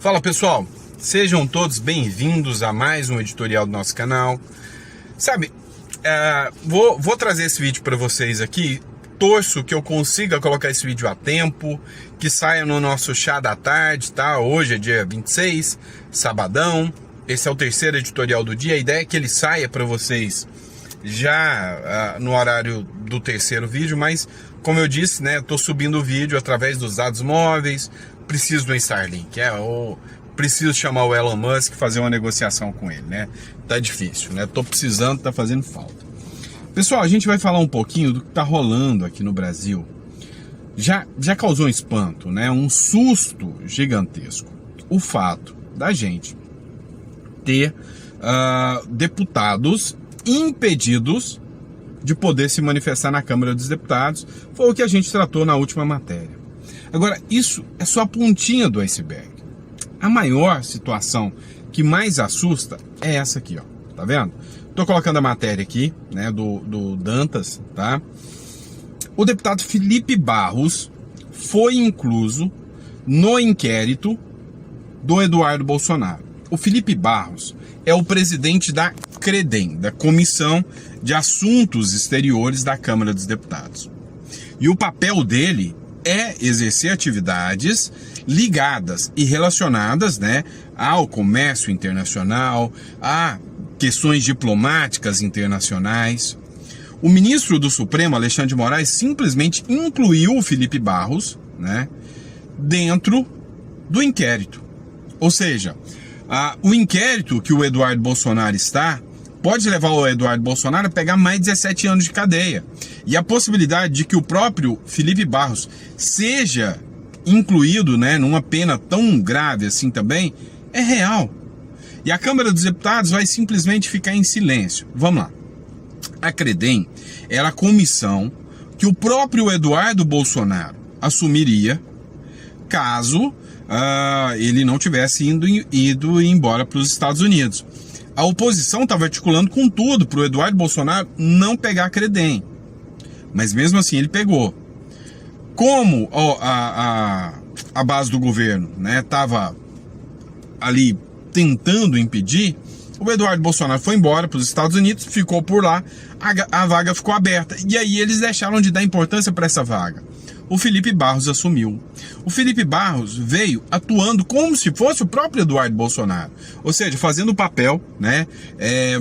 Fala pessoal, sejam todos bem-vindos a mais um editorial do nosso canal. Sabe, vou trazer esse vídeo para vocês aqui. Torço que eu consiga colocar esse vídeo a tempo, que saia no nosso chá da tarde, tá? Hoje é dia 26, sabadão. Esse é o terceiro editorial do dia. A ideia é que ele saia para vocês já no horário do terceiro vídeo, mas como eu disse, né, eu tô subindo o vídeo através dos dados móveis. Preciso do Starlink, ou preciso chamar o Elon Musk, fazer uma negociação com ele, né? Tá difícil, né? Tô precisando, tá fazendo falta. Pessoal, a gente vai falar um pouquinho do que tá rolando aqui no Brasil. Já causou um espanto, né? Um susto gigantesco. O fato da gente ter deputados impedidos de poder se manifestar na Câmara dos Deputados. Foi o que a gente tratou na última matéria. Agora, isso é só a pontinha do iceberg. A maior situação que mais assusta é essa aqui, ó. Tá vendo? Tô colocando a matéria aqui, né, do Dantas, tá? O deputado Felipe Barros foi incluso no inquérito do Eduardo Bolsonaro. O Felipe Barros é o presidente da CREDEM, da Comissão de Assuntos Exteriores da Câmara dos Deputados. E o papel dele é exercer atividades ligadas e relacionadas, né, ao comércio internacional, a questões diplomáticas internacionais. O ministro do Supremo, Alexandre de Moraes, simplesmente incluiu o Felipe Barros, né, dentro do inquérito. Ou seja, o inquérito que o Eduardo Bolsonaro está pode levar o Eduardo Bolsonaro a pegar mais de 17 anos de cadeia. E a possibilidade de que o próprio Felipe Barros seja incluído, né, numa pena tão grave assim também, é real. E a Câmara dos Deputados vai simplesmente ficar em silêncio. Vamos lá. A CREDEM era a comissão que o próprio Eduardo Bolsonaro assumiria caso ele não tivesse ido embora para os Estados Unidos. A oposição estava articulando com tudo para o Eduardo Bolsonaro não pegar a CREDEM. Mas mesmo assim ele pegou. Como a base do governo, né, estava ali tentando impedir, o Eduardo Bolsonaro foi embora para os Estados Unidos, ficou por lá, a vaga ficou aberta. E aí eles deixaram de dar importância para essa vaga. O Felipe Barros assumiu. O Felipe Barros veio atuando como se fosse o próprio Eduardo Bolsonaro. Ou seja, fazendo o papel, né,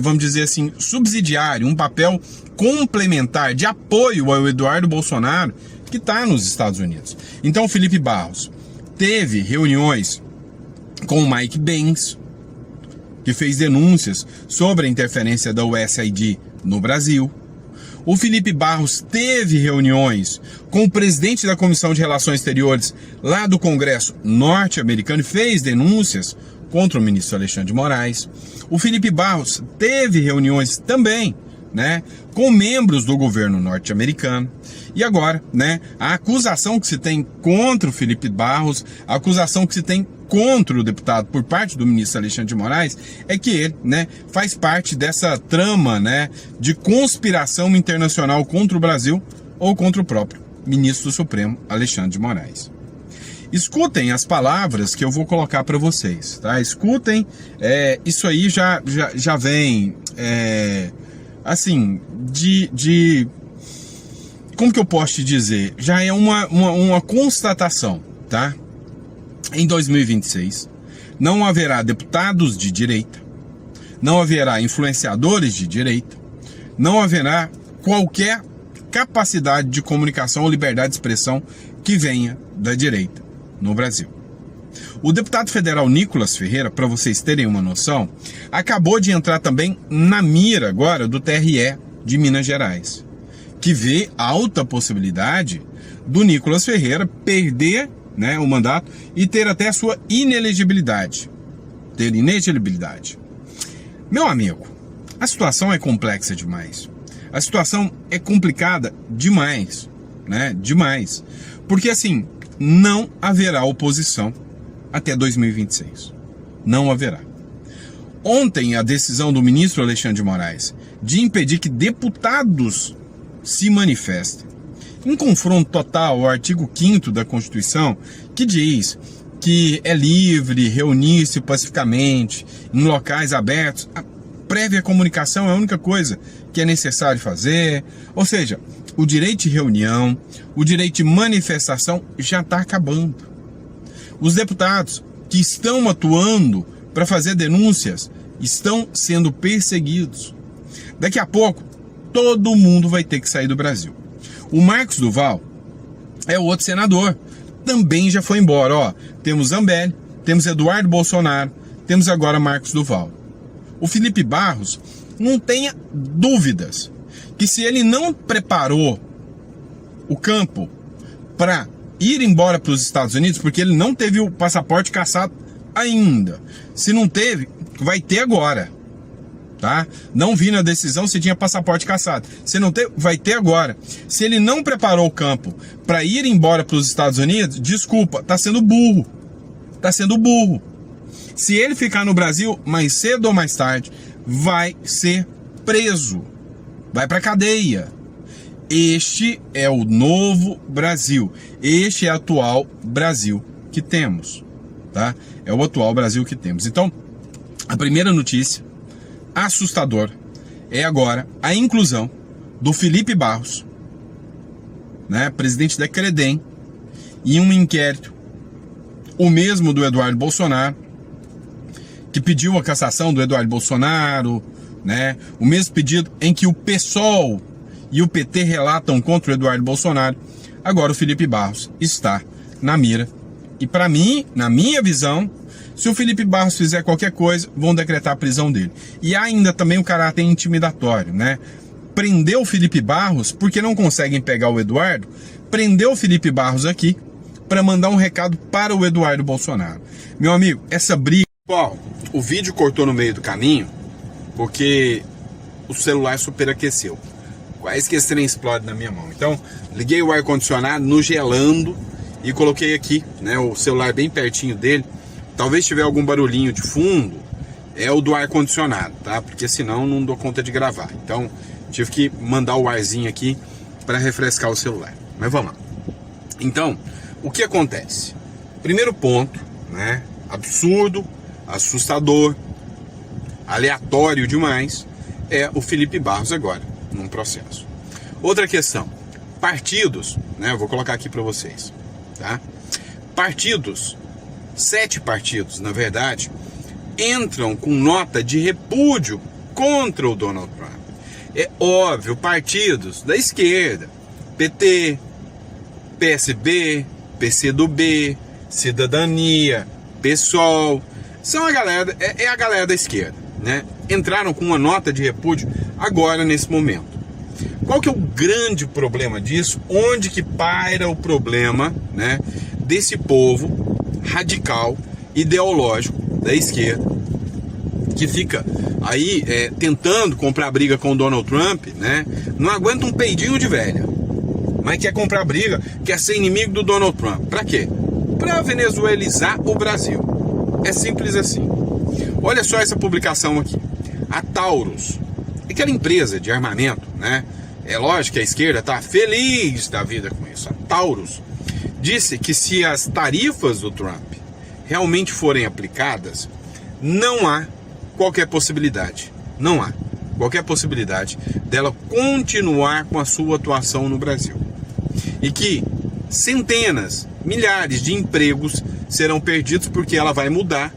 vamos dizer assim, subsidiário, um papel complementar de apoio ao Eduardo Bolsonaro, que está nos Estados Unidos. Então o Felipe Barros teve reuniões com o Mike Pence, que fez denúncias sobre a interferência da USAID no Brasil. O Felipe Barros teve reuniões com o presidente da Comissão de Relações Exteriores lá do Congresso norte-americano e fez denúncias contra o ministro Alexandre de Moraes. O Felipe Barros teve reuniões também, né, com membros do governo norte-americano. E agora, né, a acusação que se tem contra o Felipe Barros, a acusação que se tem contra o deputado por parte do ministro Alexandre de Moraes é que ele, né, faz parte dessa trama, né, de conspiração internacional contra o Brasil ou contra o próprio ministro do Supremo Alexandre de Moraes. Escutem as palavras que eu vou colocar para vocês, tá? Escutem, isso aí já vem, assim, como que eu posso te dizer? Já é uma constatação, tá? Em 2026, não haverá deputados de direita, não haverá influenciadores de direita, não haverá qualquer capacidade de comunicação ou liberdade de expressão que venha da direita no Brasil. O deputado federal Nicolas Ferreira, para vocês terem uma noção, acabou de entrar também na mira agora do TRE de Minas Gerais, que vê alta possibilidade do Nicolas Ferreira perder, né, o mandato e ter até a sua inelegibilidade. Meu amigo, a situação é complexa demais. A situação é complicada demais, né? Demais. Porque assim, não haverá oposição até 2026. Não haverá. Ontem, a decisão do ministro Alexandre de Moraes de impedir que deputados se manifestem em confronto total ao artigo 5º da Constituição, que diz que é livre, reunir-se pacificamente em locais abertos. A prévia comunicação é a única coisa que é necessário fazer. Ou seja, o direito de reunião, o direito de manifestação já está acabando. Os deputados que estão atuando para fazer denúncias estão sendo perseguidos. Daqui a pouco, todo mundo vai ter que sair do Brasil. O Marcos Duval é o outro senador, também já foi embora. Ó, temos Zambelli, temos Eduardo Bolsonaro, temos agora Marcos Duval. O Felipe Barros, não tenha dúvidas que se ele não preparou o campo para ir embora para os Estados Unidos, porque ele não teve o passaporte cassado ainda. Se não teve, vai ter agora. Tá? Não vi na decisão se tinha passaporte cassado. Se não ter, vai ter agora. Se ele não preparou o campo para ir embora para os Estados Unidos, desculpa, tá sendo burro. Tá sendo burro. Se ele ficar no Brasil, mais cedo ou mais tarde, vai ser preso. Vai para cadeia. Este é o novo Brasil. Este é o atual Brasil que temos. Tá? É o atual Brasil que temos. Então, a primeira notícia assustador é agora a inclusão do Felipe Barros, né, presidente da Credem, em um inquérito, o mesmo do Eduardo Bolsonaro, que pediu a cassação do Eduardo Bolsonaro, né, o mesmo pedido em que o PSOL e o PT relatam contra o Eduardo Bolsonaro. Agora o Felipe Barros está na mira. E para mim, na minha visão, se o Felipe Barros fizer qualquer coisa, vão decretar a prisão dele. E há ainda também o caráter intimidatório, né? Prendeu o Felipe Barros, porque não conseguem pegar o Eduardo, prendeu o Felipe Barros aqui para mandar um recado para o Eduardo Bolsonaro. Meu amigo, essa briga... Bom, o vídeo cortou no meio do caminho, porque o celular superaqueceu. Quase que esse trem explode na minha mão. Então, liguei o ar-condicionado no gelando e coloquei aqui, né, o celular bem pertinho dele. Talvez tiver algum barulhinho de fundo, é o do ar-condicionado, tá? Porque senão não dou conta de gravar. Então, tive que mandar o arzinho aqui para refrescar o celular. Mas vamos lá. Então, o que acontece? Primeiro ponto, né? Absurdo, assustador, aleatório demais, é o Felipe Barros agora, num processo. Outra questão, partidos, né? Eu vou colocar aqui para vocês, tá? Partidos, 7 partidos, na verdade, entram com nota de repúdio contra o Donald Trump. É óbvio, partidos da esquerda, PT, PSB, PCdoB, Cidadania, PSOL, são a galera, é a galera da esquerda, né? Entraram com uma nota de repúdio agora, nesse momento. Qual que é o grande problema disso? Onde que paira o problema, né, desse povo radical, ideológico da esquerda, que fica aí tentando comprar briga com o Donald Trump, né? Não aguenta um peidinho de velha, mas quer comprar briga, quer ser inimigo do Donald Trump. Pra quê? Pra venezuelizar o Brasil. É simples assim. Olha só essa publicação aqui. A Taurus, aquela empresa de armamento, né? É lógico que a esquerda tá feliz da vida com isso. A Taurus disse que se as tarifas do Trump realmente forem aplicadas, não há qualquer possibilidade, dela continuar com a sua atuação no Brasil. E que centenas, milhares de empregos serão perdidos porque ela vai mudar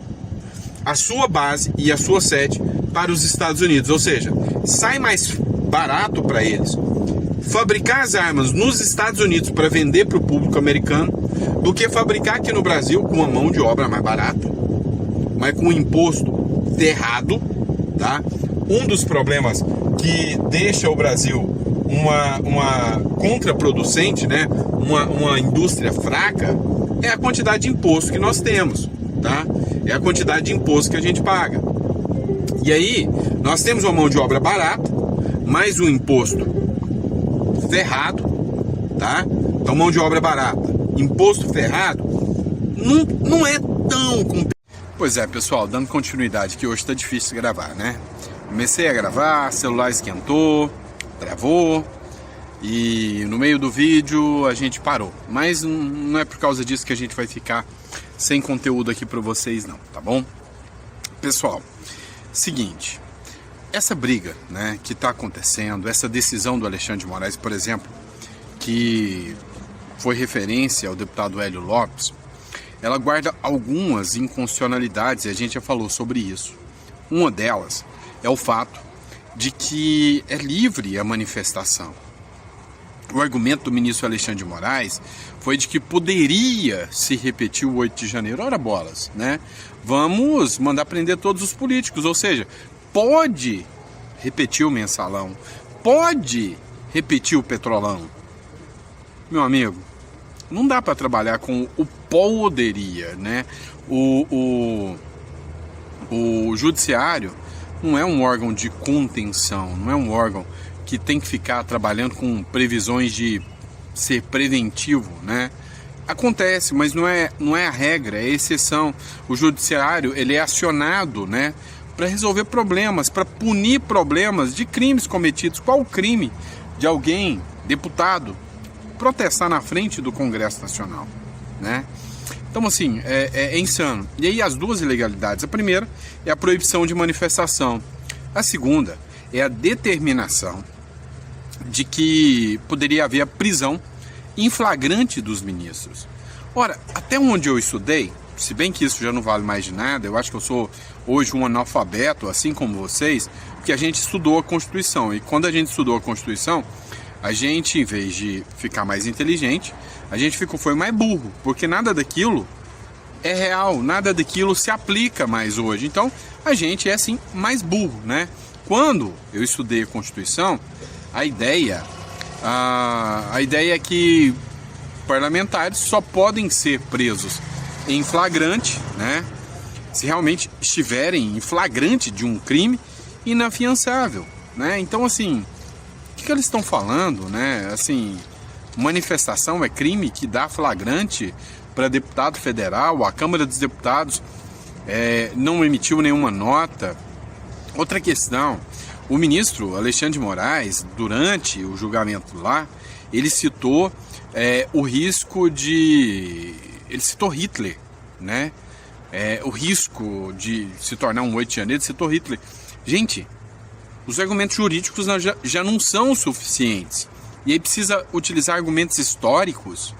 a sua base e a sua sede para os Estados Unidos. Ou seja, sai mais barato para eles fabricar as armas nos Estados Unidos para vender para o público americano do que fabricar aqui no Brasil com uma mão de obra mais barata, mas com um imposto ferrado, tá? Um dos problemas que deixa o Brasil uma contraproducente, né? Uma indústria fraca, é a quantidade de imposto que nós temos, tá? É a quantidade de imposto que a gente paga. E aí, nós temos uma mão de obra barata, mais um imposto ferrado, tá? Então, mão de obra barata, imposto ferrado, não é tão complicado. Pois é, pessoal, dando continuidade, que hoje está difícil de gravar, né? Comecei a gravar, celular esquentou, travou, e no meio do vídeo a gente parou. Mas não é por causa disso que a gente vai ficar sem conteúdo aqui para vocês não, tá bom? Pessoal, seguinte, essa briga, né, que está acontecendo, essa decisão do Alexandre de Moraes, por exemplo, que foi referência ao deputado Hélio Lopes, ela guarda algumas inconstitucionalidades e a gente já falou sobre isso. Uma delas é o fato de que é livre a manifestação. O argumento do ministro Alexandre de Moraes foi de que poderia se repetir o 8 de janeiro. Ora bolas, né? Vamos mandar prender todos os políticos, ou seja, pode repetir o mensalão, pode repetir o petrolão. Meu amigo, não dá para trabalhar com o poderia, né? O judiciário não é um órgão de contenção, não é um órgão que tem que ficar trabalhando com previsões de ser preventivo, né? Acontece, mas não é a regra, é a exceção. O judiciário, ele é acionado, né, para resolver problemas, para punir problemas de crimes cometidos. Qual o crime de alguém, deputado, protestar na frente do Congresso Nacional, né? Então, assim, é insano. E aí as duas ilegalidades, a primeira é a proibição de manifestação, a segunda é a determinação de que poderia haver a prisão em flagrante dos ministros. Ora, até onde eu estudei, se bem que isso já não vale mais de nada, eu acho que eu sou hoje um analfabeto, assim como vocês, porque a gente estudou a Constituição, e quando a gente estudou a Constituição, a gente, em vez de ficar mais inteligente, a gente foi mais burro, porque nada daquilo é real, nada daquilo se aplica mais hoje. Então, a gente é, assim, mais burro, né? Quando eu estudei a Constituição, a ideia é que parlamentares só podem ser presos em flagrante, né? Se realmente estiverem em flagrante de um crime inafiançável, né? Então, assim, o que eles estão falando, né? Assim, manifestação é crime que dá flagrante para deputado federal, a Câmara dos Deputados não emitiu nenhuma nota. Outra questão, o ministro Alexandre de Moraes, durante o julgamento lá, ele citou o risco de... Ele citou Hitler, né? O risco de se tornar um 8 de janeiro, ele citou Hitler. Gente, os argumentos jurídicos já não são suficientes. E aí precisa utilizar argumentos históricos,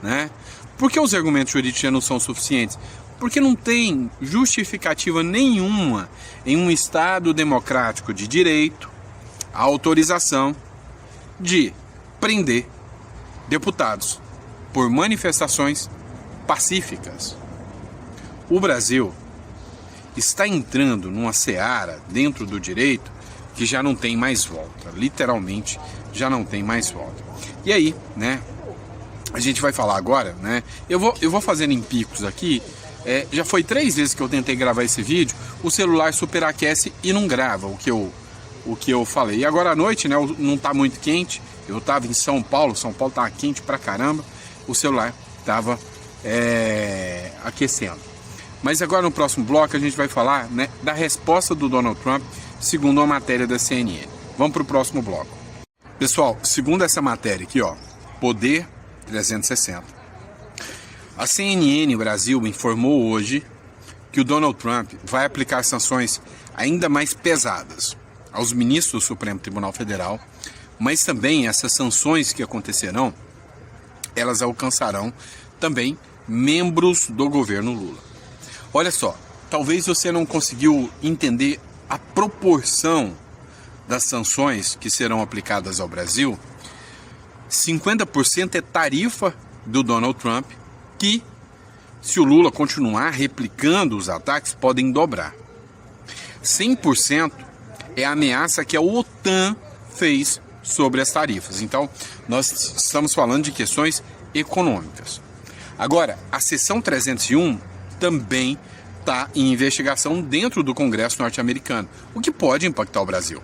né? Por que os argumentos jurídicos já não são suficientes? Porque não tem justificativa nenhuma em um Estado democrático de direito a autorização de prender deputados por manifestações pacíficas. O Brasil está entrando numa seara dentro do direito que já não tem mais volta, literalmente já não tem mais volta. E aí, né, a gente vai falar agora, né, eu vou fazendo em picos aqui. Já foi 3 vezes que eu tentei gravar esse vídeo, o celular superaquece e não grava o que eu falei. E agora à noite, né, não tá muito quente, eu tava em São Paulo tava quente pra caramba, o celular tava aquecendo. Mas agora no próximo bloco a gente vai falar, né, da resposta do Donald Trump, segundo uma matéria da CNN. Vamos pro próximo bloco. Pessoal, segundo essa matéria aqui, ó, Poder 360, a CNN Brasil informou hoje que o Donald Trump vai aplicar sanções ainda mais pesadas aos ministros do Supremo Tribunal Federal, mas também essas sanções que acontecerão, elas alcançarão também membros do governo Lula. Olha só, talvez você não conseguiu entender a proporção das sanções que serão aplicadas ao Brasil. 50% é tarifa do Donald Trump, que, se o Lula continuar replicando os ataques, podem dobrar. 100% é a ameaça que a OTAN fez sobre as tarifas. Então, nós estamos falando de questões econômicas. Agora, a seção 301 também está em investigação dentro do Congresso norte-americano, o que pode impactar o Brasil.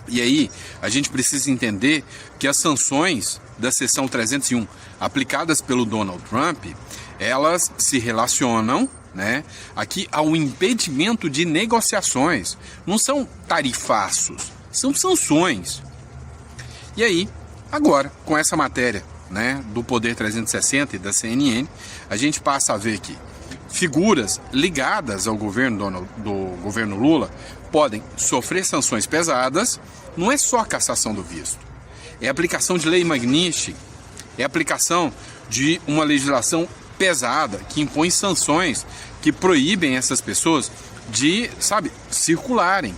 E aí, a gente precisa entender que as sanções da seção 301 aplicadas pelo Donald Trump, elas se relacionam, né, aqui ao impedimento de negociações. Não são tarifaços, são sanções. E aí, agora, com essa matéria né, do Poder 360 e da CNN, a gente passa a ver que figuras ligadas ao governo do governo Lula podem sofrer sanções pesadas. Não é só a cassação do visto, é a aplicação de lei Magnitsky, é a aplicação de uma legislação pesada que impõe sanções que proíbem essas pessoas de, circularem.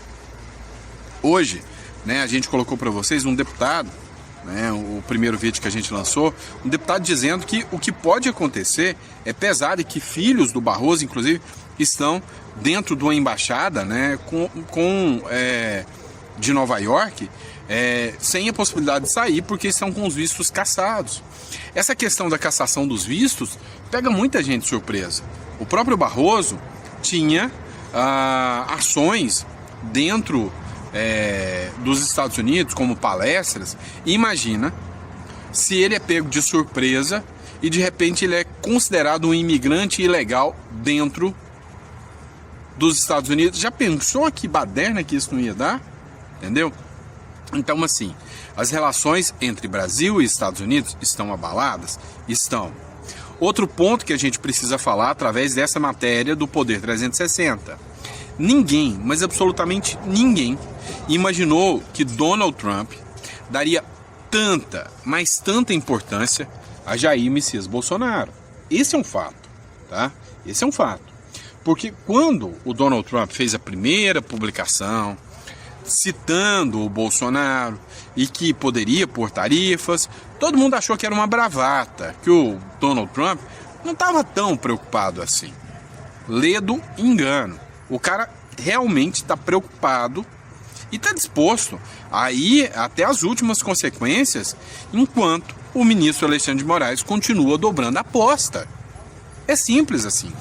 Hoje, né, a gente colocou para vocês um deputado, né, o primeiro vídeo que a gente lançou, um deputado dizendo que o que pode acontecer é pesado e que filhos do Barroso, inclusive, estão dentro de uma embaixada, né, de Nova York, sem a possibilidade de sair porque estão com os vistos cassados. Essa questão da cassação dos vistos pega muita gente de surpresa. O próprio Barroso tinha ações dentro dos Estados Unidos, como palestras, e imagina se ele é pego de surpresa e de repente ele é considerado um imigrante ilegal dentro dos Estados Unidos. Já pensou que baderna que isso não ia dar? Entendeu? Então, assim, as relações entre Brasil e Estados Unidos estão abaladas? Estão. Outro ponto que a gente precisa falar através dessa matéria do Poder 360. Ninguém, mas absolutamente ninguém, imaginou que Donald Trump daria tanta, mas tanta importância a Jair Messias Bolsonaro. Esse é um fato, tá? Esse é um fato. Porque quando o Donald Trump fez a primeira publicação citando o Bolsonaro e que poderia pôr tarifas, todo mundo achou que era uma bravata, que o Donald Trump não estava tão preocupado assim. Ledo engano. O cara realmente está preocupado e está disposto a ir até as últimas consequências, enquanto o ministro Alexandre de Moraes continua dobrando a aposta. É simples assim.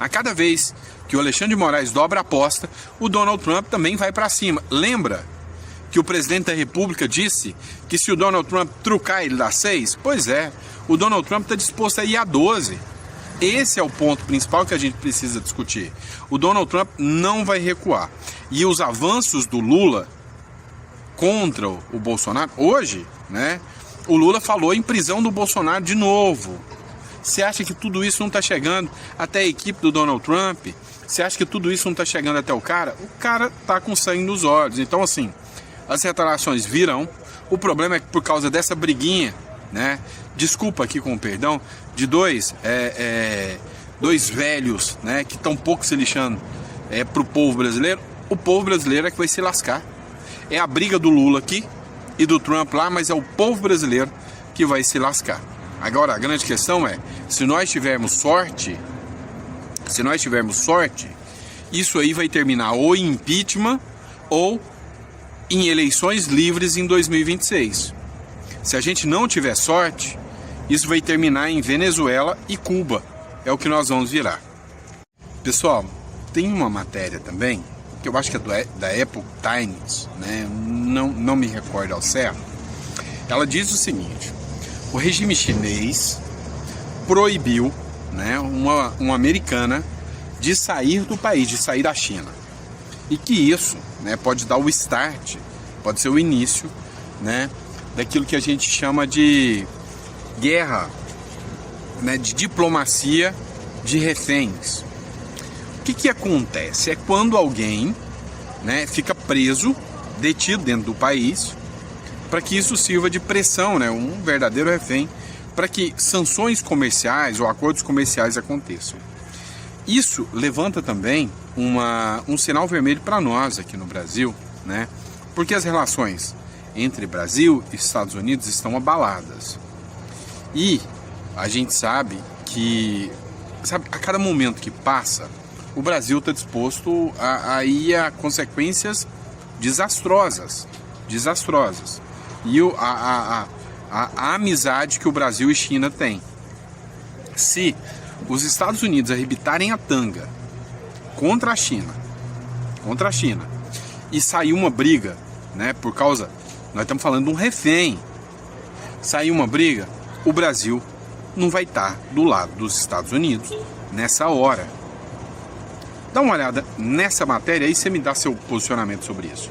A cada vez que o Alexandre de Moraes dobra a aposta, o Donald Trump também vai para cima. Lembra que o presidente da República disse que se o Donald Trump trucar, ele dá 6? Pois é, o Donald Trump está disposto a ir a 12. Esse é o ponto principal que a gente precisa discutir. O Donald Trump não vai recuar. E os avanços do Lula contra o Bolsonaro, hoje, né, o Lula falou em prisão do Bolsonaro de novo. Você acha que tudo isso não está chegando até a equipe do Donald Trump? Você acha que tudo isso não está chegando até o cara? O cara está com sangue nos olhos. Então, assim, as retaliações virão. O problema é que por causa dessa briguinha, né, desculpa aqui com o perdão, de dois velhos, né, que estão pouco se lixando pro povo brasileiro, o povo brasileiro é que vai se lascar. É a briga do Lula aqui e do Trump lá, mas é o povo brasileiro que vai se lascar. Agora, a grande questão é, se nós tivermos sorte, isso aí vai terminar ou em impeachment ou em eleições livres em 2026. Se a gente não tiver sorte, isso vai terminar em Venezuela e Cuba. É o que nós vamos virar. Pessoal, tem uma matéria também, que eu acho que é da Epoch Times, né? Não me recordo ao certo. Ela diz o seguinte: o regime chinês proibiu, né, uma americana de sair do país, de sair da China. E que isso, né, pode dar o start, pode ser o início, né, daquilo que a gente chama de guerra, né, de diplomacia de reféns. O que acontece? É quando alguém, né, fica preso, detido dentro do país, para que isso sirva de pressão, né, um verdadeiro refém, para que sanções comerciais ou acordos comerciais aconteçam. Isso levanta também um sinal vermelho para nós aqui no Brasil, né, porque as relações entre Brasil e Estados Unidos estão abaladas. E a gente sabe que, a cada momento que passa, o Brasil está disposto a ir a consequências desastrosas. E a amizade que o Brasil e China têm. Se os Estados Unidos arrebitarem a tanga contra a China, e sair uma briga, né, por causa, nós estamos falando de um refém, sair uma briga, o Brasil não vai estar do lado dos Estados Unidos nessa hora. Dá uma olhada nessa matéria e você me dá seu posicionamento sobre isso.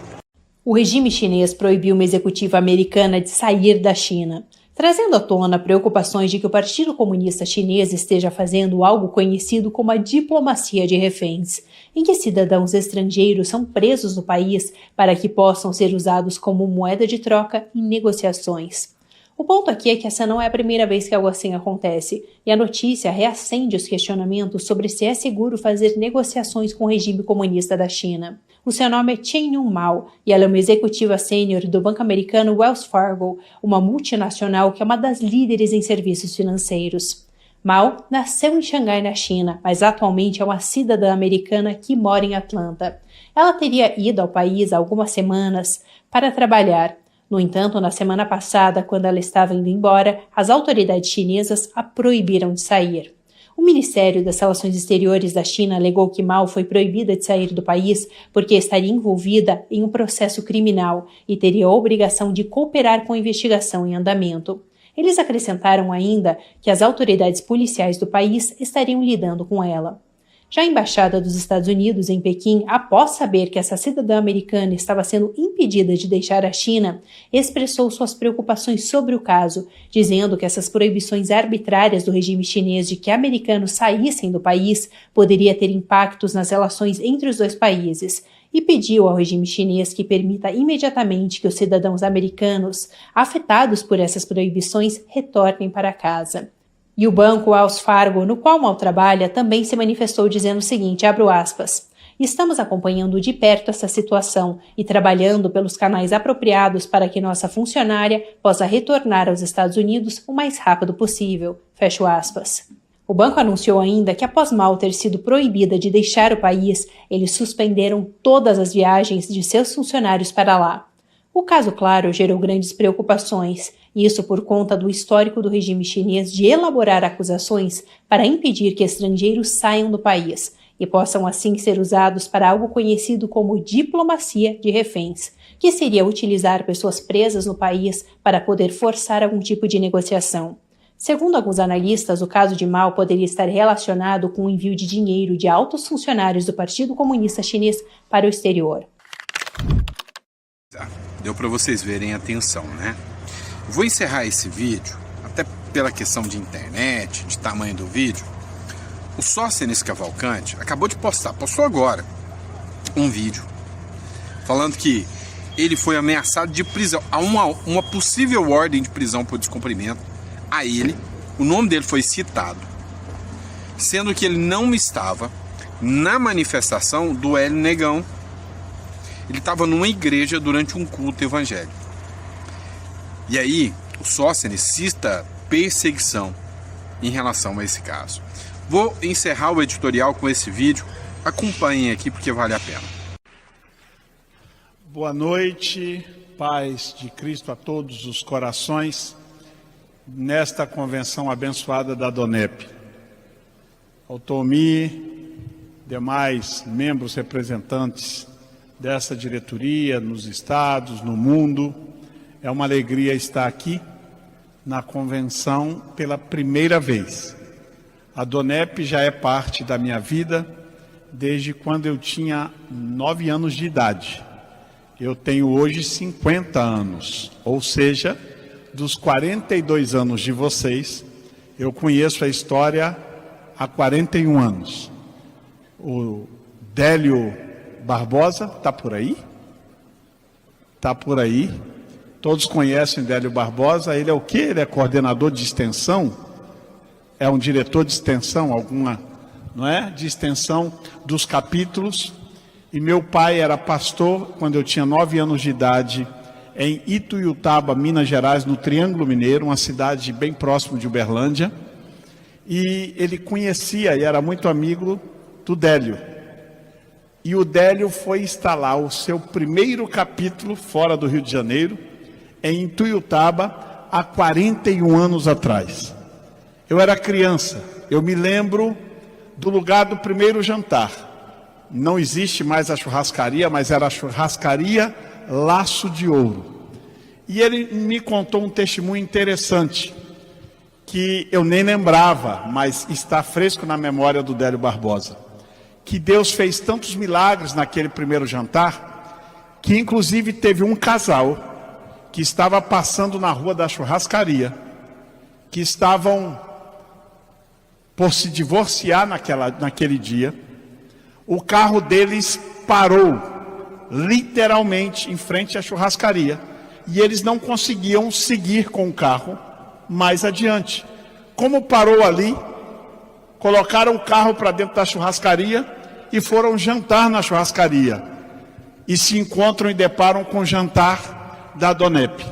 O regime chinês proibiu uma executiva americana de sair da China. trazendo à tona preocupações de que o Partido Comunista Chinês esteja fazendo algo conhecido como a diplomacia de reféns, em que cidadãos estrangeiros são presos no país para que possam ser usados como moeda de troca em negociações. O ponto aqui é que essa não é a primeira vez que algo assim acontece, e a notícia reacende os questionamentos sobre se é seguro fazer negociações com o regime comunista da China. O seu nome é Cheng-Yun Mao e ela é uma executiva sênior do banco americano Wells Fargo, uma multinacional que é uma das líderes em serviços financeiros. Mao nasceu em Xangai, na China, mas atualmente é uma cidadã americana que mora em Atlanta. Ela teria ido ao país há algumas semanas para trabalhar. No entanto, na semana passada, quando ela estava indo embora, as autoridades chinesas a proibiram de sair. O Ministério das Relações Exteriores da China alegou que Mao foi proibida de sair do país porque estaria envolvida em um processo criminal e teria a obrigação de cooperar com a investigação em andamento. Eles acrescentaram ainda que as autoridades policiais do país estariam lidando com ela. Já a Embaixada dos Estados Unidos em Pequim, após saber que essa cidadã americana estava sendo impedida de deixar a China, expressou suas preocupações sobre o caso, dizendo que essas proibições arbitrárias do regime chinês de que americanos saíssem do país poderia ter impactos nas relações entre os dois países, e pediu ao regime chinês que permita imediatamente que os cidadãos americanos afetados por essas proibições retornem para casa. E o banco Wells Fargo, no qual Mao trabalha, também se manifestou dizendo o seguinte, abro aspas, estamos acompanhando de perto essa situação e trabalhando pelos canais apropriados para que nossa funcionária possa retornar aos Estados Unidos o mais rápido possível, fecho aspas. O banco anunciou ainda que após Mao ter sido proibida de deixar o país, eles suspenderam todas as viagens de seus funcionários para lá. O caso, claro, gerou grandes preocupações, isso por conta do histórico do regime chinês de elaborar acusações para impedir que estrangeiros saiam do país e possam assim ser usados para algo conhecido como diplomacia de reféns, que seria utilizar pessoas presas no país para poder forçar algum tipo de negociação. Segundo alguns analistas, o caso de Mao poderia estar relacionado com o envio de dinheiro de altos funcionários do Partido Comunista Chinês para o exterior. Deu para vocês verem a tensão, né? Vou encerrar esse vídeo, até pela questão de internet, de tamanho do vídeo. O Sóstenes Cavalcante acabou de postou agora um vídeo falando que ele foi ameaçado de prisão, há uma possível ordem de prisão por descumprimento a ele, o nome dele foi citado, sendo que ele não estava na manifestação do Hélio Negão. Ele estava numa igreja durante um culto evangélico. E aí, o Sóstenes cita perseguição em relação a esse caso. Vou encerrar o editorial com esse vídeo. Acompanhem aqui porque vale a pena. Boa noite, paz de Cristo a todos os corações, nesta convenção abençoada da DONEP. Ao Tomi, demais membros representantes dessa diretoria, nos estados, no mundo. É uma alegria estar aqui na convenção pela primeira vez. A DONEP já é parte da minha vida desde quando eu tinha 9 anos de idade. Eu tenho hoje 50 anos, ou seja, dos 42 anos de vocês, eu conheço a história há 41 anos. O Délio Barbosa, está por aí? Está por aí. Todos conhecem Délio Barbosa. Ele é o quê? Ele é coordenador de extensão? É um diretor de extensão, não é? De extensão dos capítulos. E meu pai era pastor quando eu tinha 9 anos de idade em Ituiutaba, Minas Gerais, no Triângulo Mineiro, uma cidade bem próximo de Uberlândia. E ele conhecia e era muito amigo do Délio. E o Délio foi instalar o seu primeiro capítulo fora do Rio de Janeiro, em Ituiutaba, há 41 anos atrás. Eu era criança, eu me lembro do lugar do primeiro jantar. Não existe mais a churrascaria, mas era a churrascaria Laço de Ouro. E ele me contou um testemunho interessante, que eu nem lembrava, mas está fresco na memória do Délio Barbosa. Que Deus fez tantos milagres naquele primeiro jantar, que inclusive teve um casal que estava passando na rua da churrascaria, que estavam por se divorciar naquele dia. O carro deles parou, literalmente, em frente à churrascaria. E eles não conseguiam seguir com o carro mais adiante. Como parou ali, colocaram o carro para dentro da churrascaria e foram jantar na churrascaria. E se encontram e deparam com o jantar da Donep.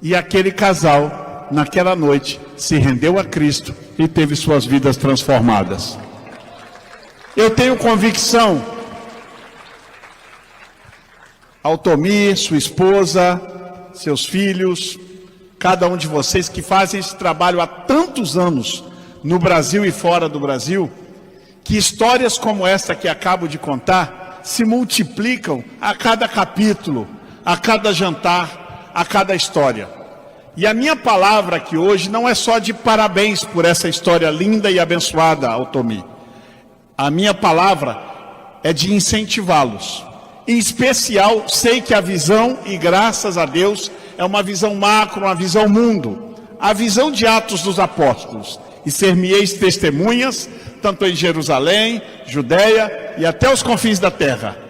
E aquele casal, naquela noite, se rendeu a Cristo e teve suas vidas transformadas. Eu tenho convicção, Altomir, sua esposa, seus filhos, cada um de vocês que fazem esse trabalho há tantos anos no Brasil e fora do Brasil, que histórias como esta que acabo de contar se multiplicam a cada capítulo, a cada jantar, a cada história. E a minha palavra aqui hoje não é só de parabéns por essa história linda e abençoada, Altomir. A minha palavra é de incentivá-los. Em especial, sei que a visão, e graças a Deus, é uma visão macro, uma visão mundo. A visão de Atos dos Apóstolos. E ser-me-eis testemunhas, tanto em Jerusalém, Judeia e até os confins da terra.